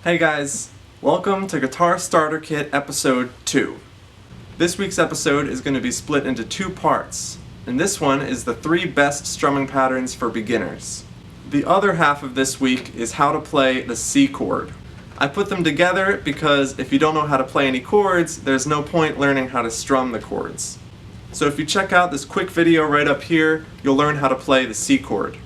Hey guys, welcome to Guitar Starter Kit Episode 2. This week's episode is going to be split into two parts, and this one is the 3 best strumming patterns for beginners. The other half of this week is how to play the C chord. I put them together because if you don't know how to play any chords, there's no point learning how to strum the chords. So if you check out this quick video right up here, you'll learn how to play the C chord.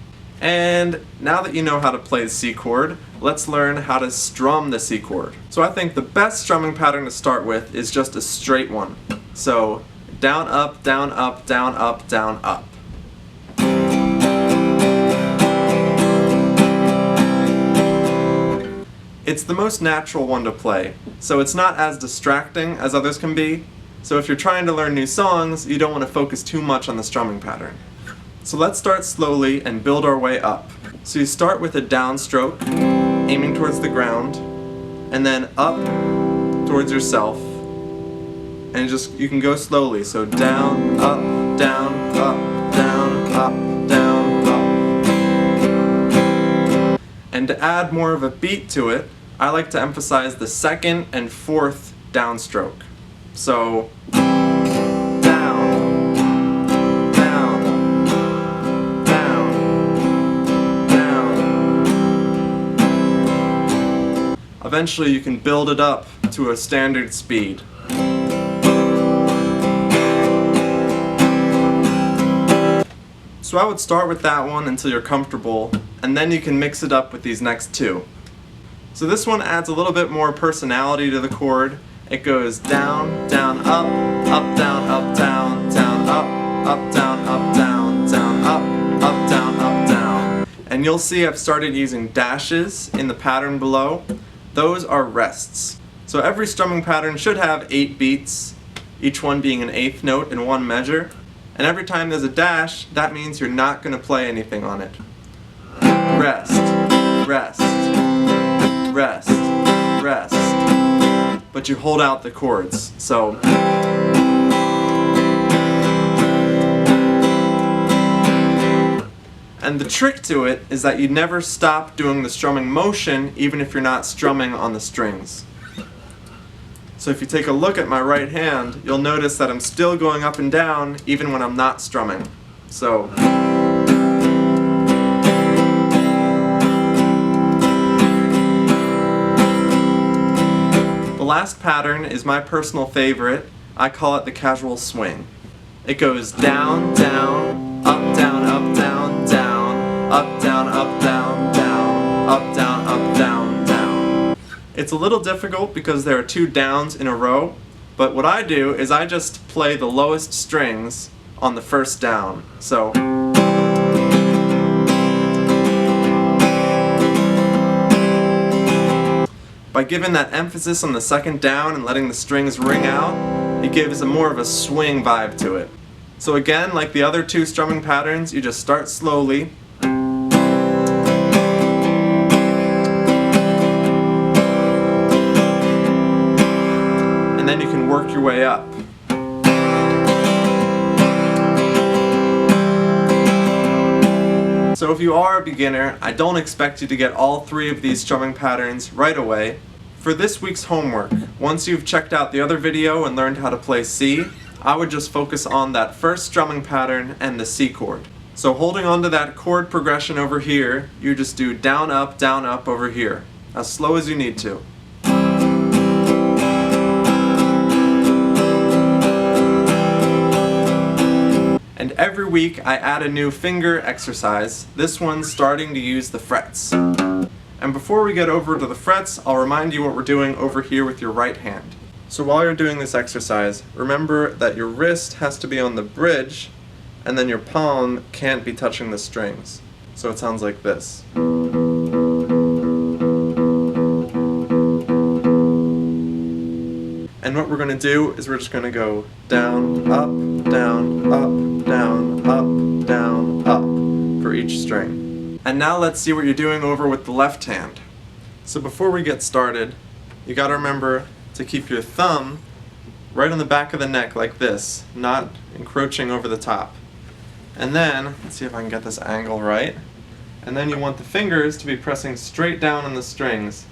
And now that you know how to play the C chord, let's learn how to strum the C chord. So I think the best strumming pattern to start with is just a straight one. So down, up, down, up, down, up, down, up. It's the most natural one to play, so it's not as distracting as others can be. So if you're trying to learn new songs, you don't want to focus too much on the strumming pattern. So let's start slowly and build our way up. So you start with a downstroke, aiming towards the ground, and then up towards yourself, and you can go slowly. So down, up, down, up, down, up, down, up. And to add more of a beat to it, I like to emphasize the second and fourth downstroke. So eventually you can build it up to a standard speed. So I would start with that one until you're comfortable, and then you can mix it up with these next two. So this one adds a little bit more personality to the chord. It goes down, down, up, up, down, up, down, down, up, down, up, down, down, up, down, up, down. And you'll see I've started using dashes in the pattern below. Those are rests. So every strumming pattern should have 8 beats, each one being an eighth note in one measure. And every time there's a dash, that means you're not going to play anything on it. Rest, rest, rest, rest. But you hold out the chords. So and the trick to it is that you never stop doing the strumming motion even if you're not strumming on the strings. So if you take a look at my right hand, you'll notice that I'm still going up and down even when I'm not strumming. So the last pattern is my personal favorite. I call it the casual swing. It goes down, down, up, down, up, down, down, up, down, up, down, down, up, down, up, down, down. It's a little difficult because there are 2 downs in a row, but what I do is I just play the lowest strings on the first down. So by giving that emphasis on the second down and letting the strings ring out, it gives more of a swing vibe to it. So again, like the other 2 strumming patterns, you just start slowly. And then you can work your way up. So if you are a beginner, I don't expect you to get all 3 of these strumming patterns right away. For this week's homework, once you've checked out the other video and learned how to play C, I would just focus on that first strumming pattern and the C chord. So holding on to that chord progression over here, you just do down, up over here, as slow as you need to. And every week I add a new finger exercise, this one starting to use the frets. And before we get over to the frets, I'll remind you what we're doing over here with your right hand. So while you're doing this exercise, remember that your wrist has to be on the bridge, and then your palm can't be touching the strings. So it sounds like this. And what we're going to do is we're just going to go down, up, down, up, down, up, down, up for each string. And now let's see what you're doing over with the left hand. So before we get started, you got to remember to keep your thumb right on the back of the neck like this, not encroaching over the top. And then, let's see if I can get this angle right, and then you want the fingers to be pressing straight down on the strings,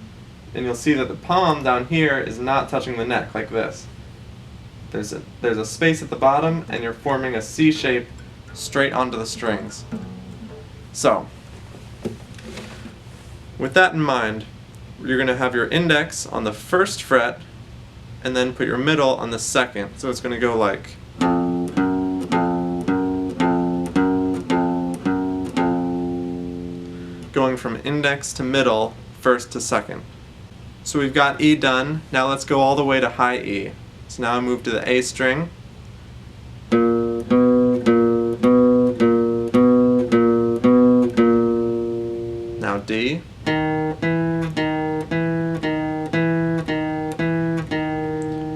and you'll see that the palm down here is not touching the neck like this. There's a space at the bottom, and you're forming a C shape straight onto the strings. So, with that in mind, you're going to have your index on the first fret, and then put your middle on the second. So it's going to go like. Going from index to middle, first to second. So we've got E done. Now let's go all the way to high E. So now I move to the A string. Now D.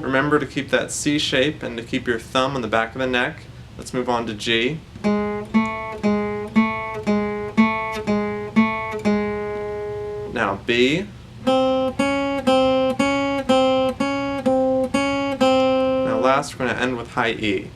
Remember to keep that C shape and to keep your thumb on the back of the neck. Let's move on to G. Now B. Now last, we're going to end with high E.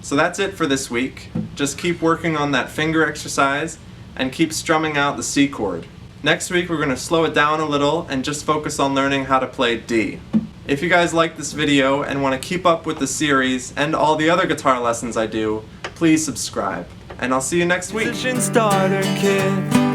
So that's it for this week. Just keep working on that finger exercise and keep strumming out the C chord. Next week we're going to slow it down a little and just focus on learning how to play D. If you guys like this video and want to keep up with the series and all the other guitar lessons I do, please subscribe. And I'll see you next week. Starter kit.